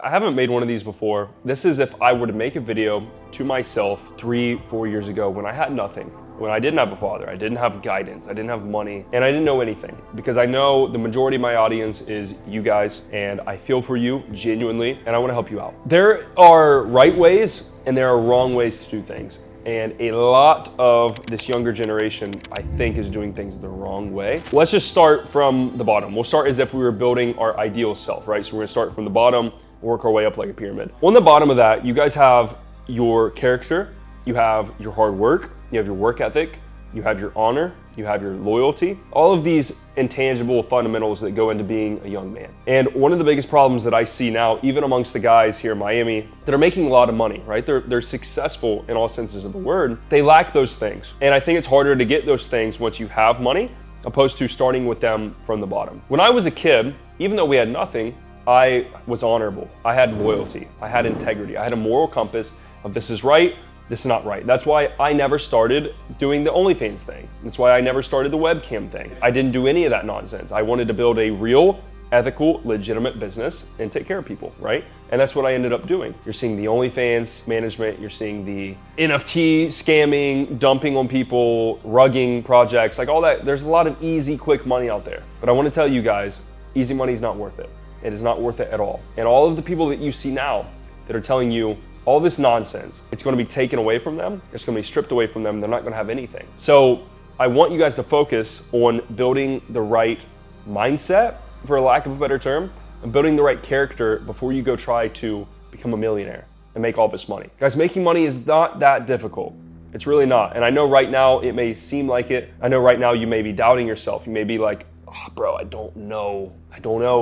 I haven't made one of these before. This is if I were to make a video to myself 3-4 years ago when I had nothing, when I didn't have a father, I didn't have guidance, I didn't have money, and I didn't know anything. Because I know the majority of my audience is you guys, and I feel for you genuinely, and I want to help you out. There are right ways and there are wrong ways to do things. And a lot of this younger generation, I think, is doing things the wrong way. Let's just start from the bottom. We'll start as if we were building our ideal self, right? So we're gonna start from the bottom, work our way up like a pyramid. On the bottom of that, you guys have your character, you have your hard work, you have your work ethic, you have your honor, you have your loyalty, all of these intangible fundamentals that go into being a young man. And one of the biggest problems that I see now, even amongst the guys here in Miami that are making a lot of money, right? They're successful in all senses of the word. They lack those things. And I think it's harder to get those things once you have money, opposed to starting with them from the bottom. When I was a kid, even though we had nothing, I was honorable. I had loyalty. I had integrity. I had a moral compass of this is right, this is not right. That's why I never started doing the OnlyFans thing. That's why I never started the webcam thing. I didn't do any of that nonsense. I wanted to build a real, ethical, legitimate business and take care of people, right? And that's what I ended up doing. You're seeing the OnlyFans management, you're seeing the NFT scamming, dumping on people, rugging projects, like all that. There's a lot of easy, quick money out there. But I want to tell you guys, easy money is not worth it. It is not worth it at all. And all of the people that you see now that are telling you all this nonsense, it's going to be taken away from them. It's going to be stripped away from them. They're not going to have anything. So I want you guys to focus on building the right mindset, for a lack of a better term, and building the right character before you go try to become a millionaire and make all this money. Guys, making money is not that difficult. It's really not. And I know right now it may seem like it. I know right now you may be doubting yourself. You may be like, oh, bro, I don't know,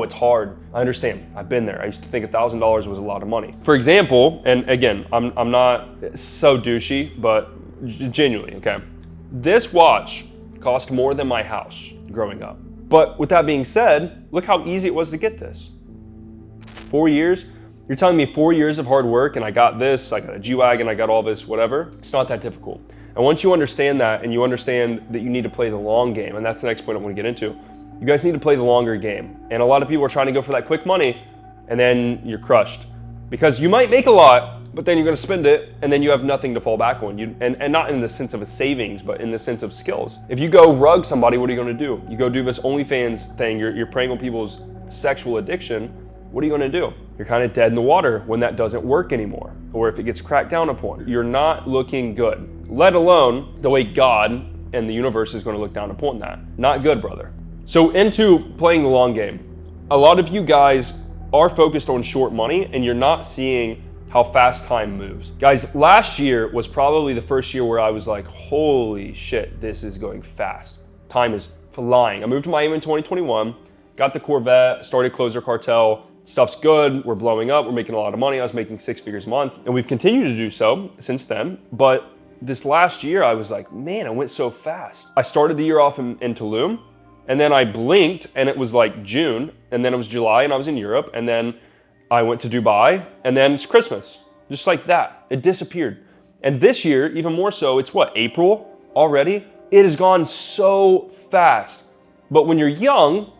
it's hard. I understand, I've been there. I used to think $1,000 was a lot of money. For example, and again, I'm not so douchey, but genuinely, okay? This watch cost more than my house growing up. But with that being said, look how easy it was to get this. 4 years? You're telling me 4 years of hard work and I got this, I got a G-Wagon, I got all this, whatever. It's not that difficult. And once you understand that and you understand that you need to play the long game, and that's the next point I want to get into, you guys need to play the longer game. And a lot of people are trying to go for that quick money and then you're crushed. Because you might make a lot, but then you're going to spend it and then you have nothing to fall back on. And not in the sense of a savings, but in the sense of skills. If you go rug somebody, what are you going to do? You go do this OnlyFans thing, you're preying on people's sexual addiction. What are you going to do? You're kind of dead in the water when that doesn't work anymore. Or if it gets cracked down upon, you're not looking good. Let alone the way God and the universe is going to look down upon that. Not good, brother. So into playing the long game. A lot of you guys are focused on short money and you're not seeing how fast time moves. Guys, last year was probably the first year where I was like, holy shit, this is going fast. Time is flying. I moved to Miami in 2021, got the Corvette, started Closer Cartel. Stuff's good, we're blowing up, we're making a lot of money. I was making 6 figures a month and we've continued to do so since then. But this last year I was like, man, it went so fast. I started the year off in Tulum and then I blinked and it was like June and then it was July and I was in Europe and then I went to Dubai and then it's Christmas. Just like that, it disappeared. And this year, even more so, it's what, April already? It has gone so fast. But when you're young,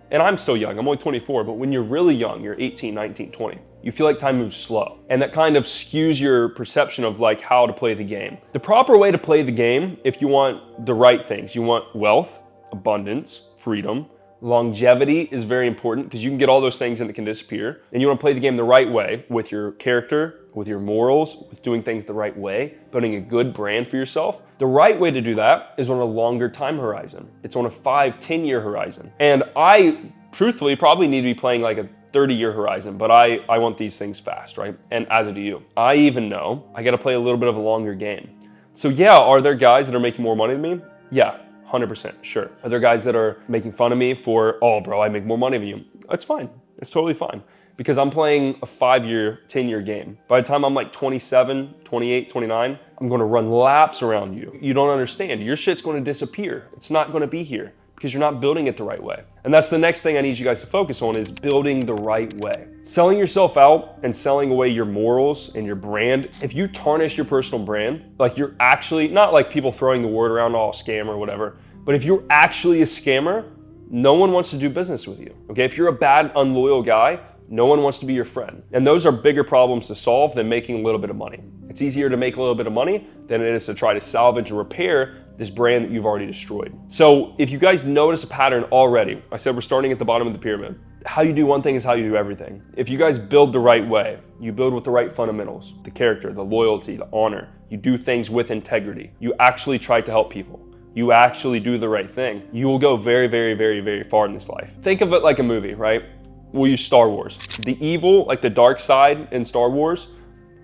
and I'm still young, I'm only 24, but when you're really young, you're 18, 19, 20, you feel like time moves slow. And that kind of skews your perception of like how to play the game. The proper way to play the game, if you want the right things, you want wealth, abundance, freedom, longevity is very important because you can get all those things and it can disappear. And you want to play the game the right way with your character, with your morals, with doing things the right way, building a good brand for yourself. The right way to do that is on a longer time horizon. It's on a 5-10 year horizon. And I truthfully probably need to be playing like a 30-year horizon, but I want these things fast, right? And as do you. I even know I got to play a little bit of a longer game. So yeah, are there guys that are making more money than me? Yeah. 100%, sure. Are there guys that are making fun of me for, oh bro, I make more money than you? That's fine, it's totally fine. Because I'm playing a 5-year, 10-year game. By the time I'm like 27, 28, 29, I'm gonna run laps around you. You don't understand, your shit's gonna disappear. It's not gonna be here because you're not building it the right way. And that's the next thing I need you guys to focus on is building the right way. Selling yourself out and selling away your morals and your brand. If you tarnish your personal brand, like you're actually, not like people throwing the word around, oh, scam or whatever, but if you're actually a scammer, no one wants to do business with you, okay? If you're a bad, unloyal guy, No one wants to be your friend. And those are bigger problems to solve than making a little bit of money. It's easier to make a little bit of money than it is to try to salvage or repair this brand that you've already destroyed. So if you guys notice a pattern already, I said we're starting at the bottom of the pyramid. How you do one thing is how you do everything. If you guys build the right way, you build with the right fundamentals, the character, the loyalty, the honor, you do things with integrity, you actually try to help people, you actually do the right thing, you will go very, very, very, very far in this life. Think of it like a movie, right? We'll use Star Wars. The evil, like the dark side in Star Wars,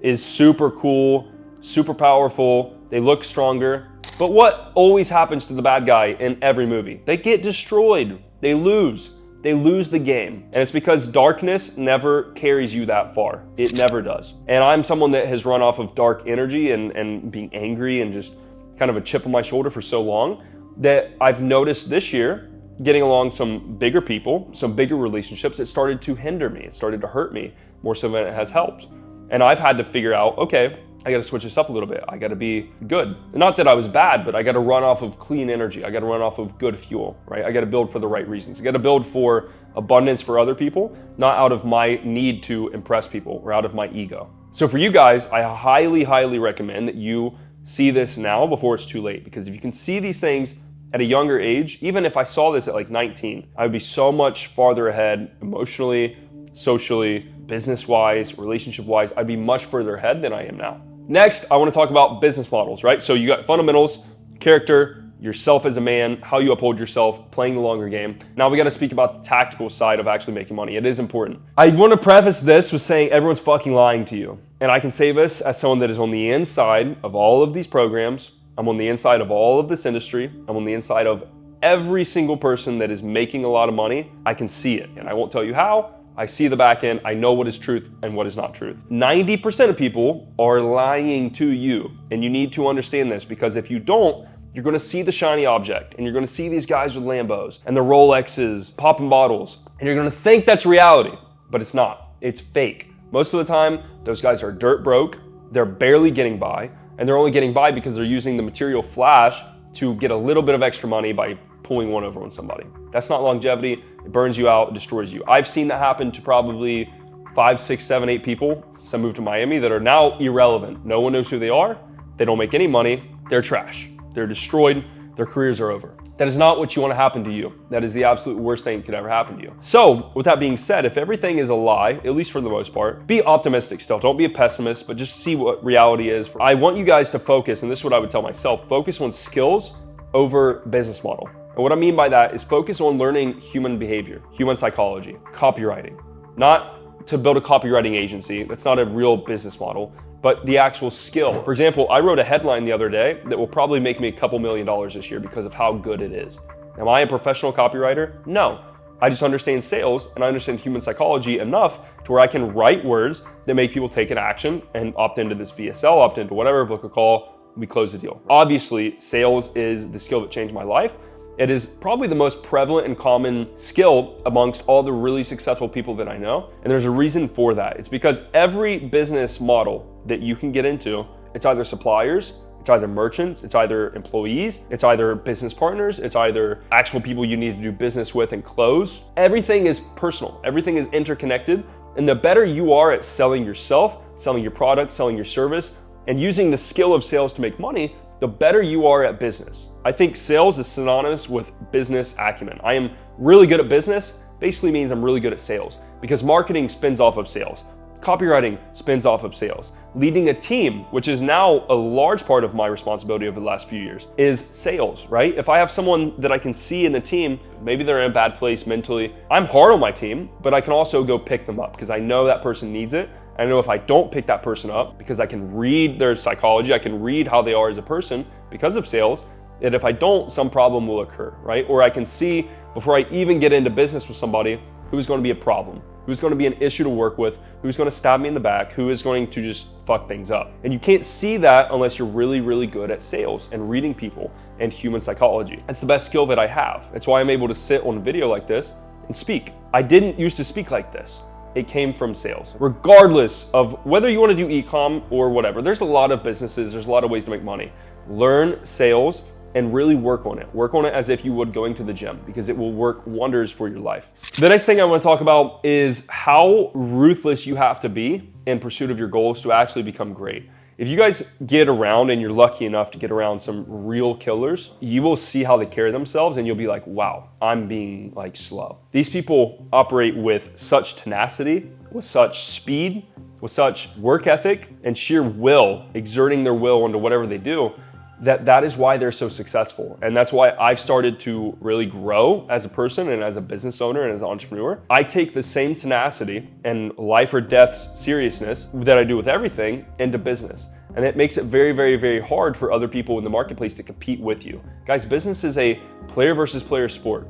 is super cool, super powerful, they look stronger. But what always happens to the bad guy in every movie? They get destroyed, they lose. They lose the game. And it's because darkness never carries you that far. It never does. And I'm someone that has run off of dark energy and being angry and just kind of a chip on my shoulder for so long that I've noticed this year, getting along some bigger people, some bigger relationships, it started to hinder me. It started to hurt me more so than it has helped. And I've had to figure out, okay, I gotta switch this up a little bit. I gotta be good. Not that I was bad, but I gotta run off of clean energy. I gotta run off of good fuel, right? I gotta build for the right reasons. I gotta build for abundance for other people, not out of my need to impress people or out of my ego. So for you guys, I highly, highly recommend that you see this now before it's too late. Because if you can see these things at a younger age, even if I saw this at like 19, I would be so much farther ahead emotionally, socially, business-wise, relationship-wise. I'd be much further ahead than I am now. Next, I want to talk about business models, right? So you got fundamentals, character, yourself as a man, how you uphold yourself, playing the longer game. Now we got to speak about the tactical side of actually making money. It is important. I want to preface this with saying everyone's fucking lying to you. And I can say this as someone that is on the inside of all of these programs. I'm on the inside of all of this industry. I'm on the inside of every single person that is making a lot of money. I can see it, and I won't tell you how. I see the back end. I know what is truth and what is not truth. 90% of people are lying to you, and you need to understand this, because if you don't, you're gonna see the shiny object, and you're gonna see these guys with Lambos and the Rolexes popping bottles, and you're gonna think that's reality, but it's not. It's fake. Most of the time, those guys are dirt broke, they're barely getting by, and they're only getting by because they're using the material flash to get a little bit of extra money by pulling one over on somebody. That's not longevity. It burns you out, it destroys you. I've seen that happen to probably 5, 6, 7, 8 people since I moved to Miami that are now irrelevant. No one knows who they are. They don't make any money. They're trash. They're destroyed. Their careers are over. That is not what you want to happen to you. That is the absolute worst thing that could ever happen to you. So with that being said, if everything is a lie, at least for the most part, be optimistic still. Don't be a pessimist, but just see what reality is. I want you guys to focus, and this is what I would tell myself, focus on skills over business model. And what I mean by that is focus on learning human behavior, human psychology, copywriting. Not to build a copywriting agency, that's not a real business model, but the actual skill. For example, I wrote a headline the other day that will probably make me a couple $1 million this year because of how good it is. Am I a professional copywriter? No. I just understand sales and I understand human psychology enough to where I can write words that make people take an action and opt into this VSL, opt into whatever, book a call, we close the deal. Obviously, sales is the skill that changed my life. It is probably the most prevalent and common skill amongst all the really successful people that I know. And there's a reason for that. It's because every business model that you can get into, it's either suppliers, it's either merchants, it's either employees, it's either business partners, it's either actual people you need to do business with and close. Everything is personal, everything is interconnected. And the better you are at selling yourself, selling your product, selling your service, and using the skill of sales to make money, the better you are at business. I think sales is synonymous with business acumen. I am really good at business, basically means I'm really good at sales, because marketing spins off of sales. Copywriting spins off of sales. Leading a team, which is now a large part of my responsibility over the last few years, is sales, right? If I have someone that I can see in the team, maybe they're in a bad place mentally, I'm hard on my team, but I can also go pick them up because I know that person needs it. I know if I don't pick that person up, because I can read their psychology, I can read how they are as a person because of sales, that if I don't, some problem will occur, right? Or I can see before I even get into business with somebody who's going to be a problem, who's going to be an issue to work with, who's going to stab me in the back, who is going to just fuck things up. And you can't see that unless you're really, really good at sales and reading people and human psychology. That's the best skill that I have. That's why I'm able to sit on a video like this and speak. I didn't used to speak like this. It came from sales. Regardless of whether you want to do e-com or whatever, there's a lot of businesses, there's a lot of ways to make money. Learn sales and really work on it. Work on it as if you would going to the gym, because it will work wonders for your life. The next thing I want to talk about is how ruthless you have to be in pursuit of your goals to actually become great. If you guys get around, and you're lucky enough to get around some real killers, you will see how they carry themselves and you'll be like, wow, I'm being like slow. These people operate with such tenacity, with such speed, with such work ethic and sheer will, exerting their will into whatever they do, that is why they're so successful. And that's why I've started to really grow as a person and as a business owner and as an entrepreneur. I take the same tenacity and life or death seriousness that I do with everything into business. And it makes it very, very, very hard for other people in the marketplace to compete with you. Guys, business is a player versus player sport.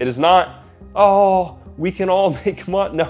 It is not, oh, we can all make money.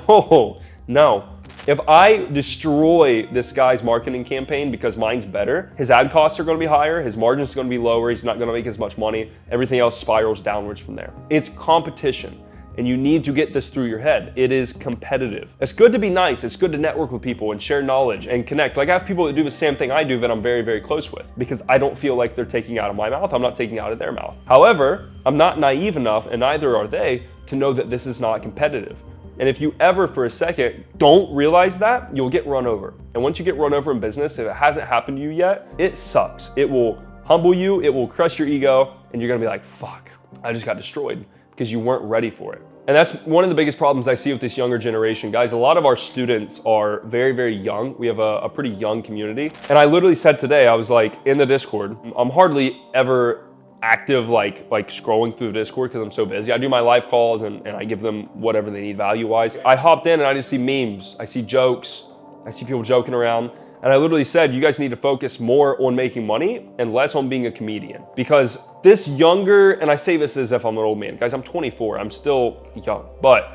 No. If I destroy this guy's marketing campaign because mine's better, his ad costs are going to be higher, his margins are going to be lower, he's not going to make as much money, everything else spirals downwards from there. It's competition, and you need to get this through your head. It is competitive. It's good to be nice, it's good to network with people and share knowledge and connect. Like, I have people that do the same thing I do that I'm very, very close with, because I don't feel like they're taking out of my mouth, I'm not taking out of their mouth. However, I'm not naive enough, and neither are they, to know that this is not competitive. And if you ever for a second don't realize that, you'll get run over. And once you get run over in business, if it hasn't happened to you yet, it sucks. It will humble you, it will crush your ego, and you're gonna be like, fuck, I just got destroyed, because you weren't ready for it. And that's one of the biggest problems I see with this younger generation. Guys, a lot of our students are very, very young. We have a pretty young community. And I literally said today, I was like, in the Discord, I'm hardly ever active like scrolling through the Discord because I'm so busy. I do my live calls and I give them whatever they need value-wise. I hopped in and I just see memes, I see jokes, I see people joking around. And I literally said, you guys need to focus more on making money and less on being a comedian. Because this younger, and I say this as if I'm an old man, guys, I'm 24, I'm still young. But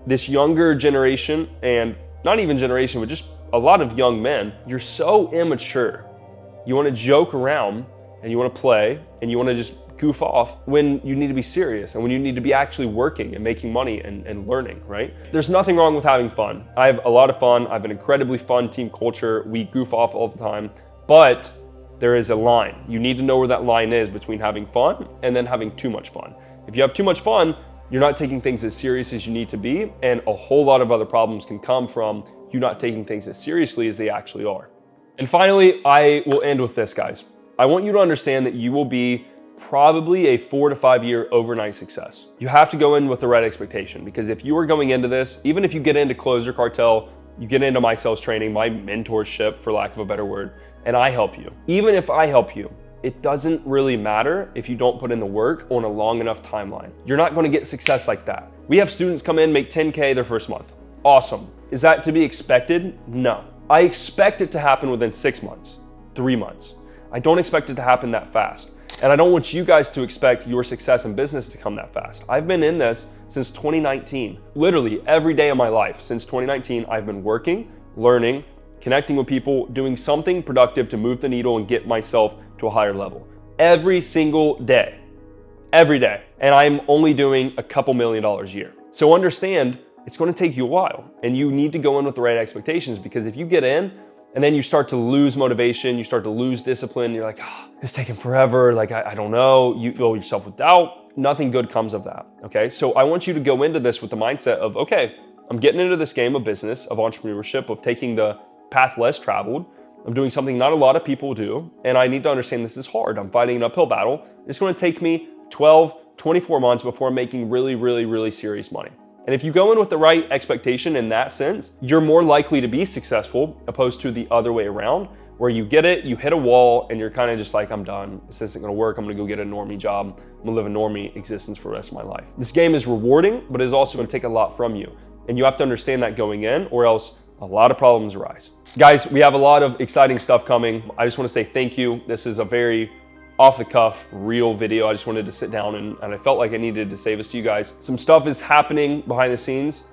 this younger generation, and not even generation, but just a lot of young men, you're so immature. You wanna joke around, and you want to play, and you want to just goof off when you need to be serious and when you need to be actually working and making money and learning, right? There's nothing wrong with having fun. I have a lot of fun. I have an incredibly fun team culture. We goof off all the time, but there is a line. You need to know where that line is between having fun and then having too much fun. If you have too much fun, you're not taking things as serious as you need to be, and a whole lot of other problems can come from you not taking things as seriously as they actually are. And finally, I will end with this, guys. I want you to understand that you will be probably a 4 to 5 year overnight success. You have to go in with the right expectation, because if you are going into this, even if you get into Closer Cartel, you get into my sales training, my mentorship, for lack of a better word, and I help you. Even if I help you, it doesn't really matter if you don't put in the work on a long enough timeline. You're not going to get success like that. We have students come in, make 10K their first month. Awesome. Is that to be expected? No. I expect it to happen within 6 months, 3 months. I don't expect it to happen that fast. And I don't want you guys to expect your success in business to come that fast. I've been in this since 2019. Literally every day of my life since 2019, I've been working, learning, connecting with people, doing something productive to move the needle and get myself to a higher level. Every single day. Every day. And I'm only doing a couple $1 million a year. So understand, it's going to take you a while, and you need to go in with the right expectations, because if you get in and then you start to lose motivation, you start to lose discipline, you're like, oh, it's taking forever, like I don't know, you fill yourself with doubt, nothing good comes of that, okay? So I want you to go into this with the mindset of, okay, I'm getting into this game of business, of entrepreneurship, of taking the path less traveled. I'm doing something not a lot of people do, and I need to understand this is hard. I'm fighting an uphill battle. It's gonna take me 12, 24 months before I'm making really, really, really serious money. And if you go in with the right expectation in that sense, you're more likely to be successful, opposed to the other way around, where you get it, you hit a wall, and you're kind of just like, I'm done. This isn't gonna work. I'm gonna go get a normie job. I'm gonna live a normie existence for the rest of my life. This game is rewarding, but it's also gonna take a lot from you. And you have to understand that going in, or else a lot of problems arise. Guys, we have a lot of exciting stuff coming. I just wanna say thank you. This is a very off the cuff, real video. I just wanted to sit down and I felt like I needed to say this to you guys. Some stuff is happening behind the scenes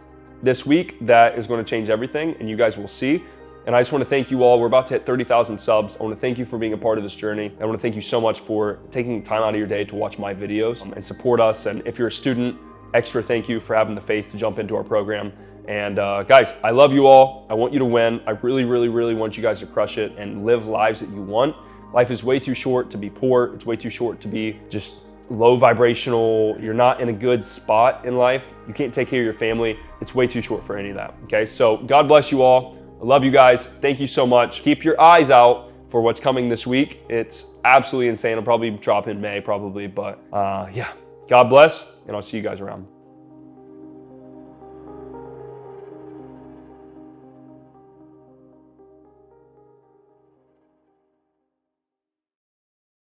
this week that is going to change everything, and you guys will see. And I just want to thank you all. We're about to hit 30,000 subs. I want to thank you for being a part of this journey. I want to thank you so much for taking time out of your day to watch my videos and support us. And if you're a student, extra thank you for having the faith to jump into our program. And guys, I love you all. I want you to win. I really, really, really want you guys to crush it and live lives that you want. Life is way too short to be poor. It's way too short to be just low vibrational. You're not in a good spot in life. You can't take care of your family. It's way too short for any of that, okay? So God bless you all. I love you guys. Thank you so much. Keep your eyes out for what's coming this week. It's absolutely insane. I'll probably drop in May probably, but yeah. God bless, and I'll see you guys around.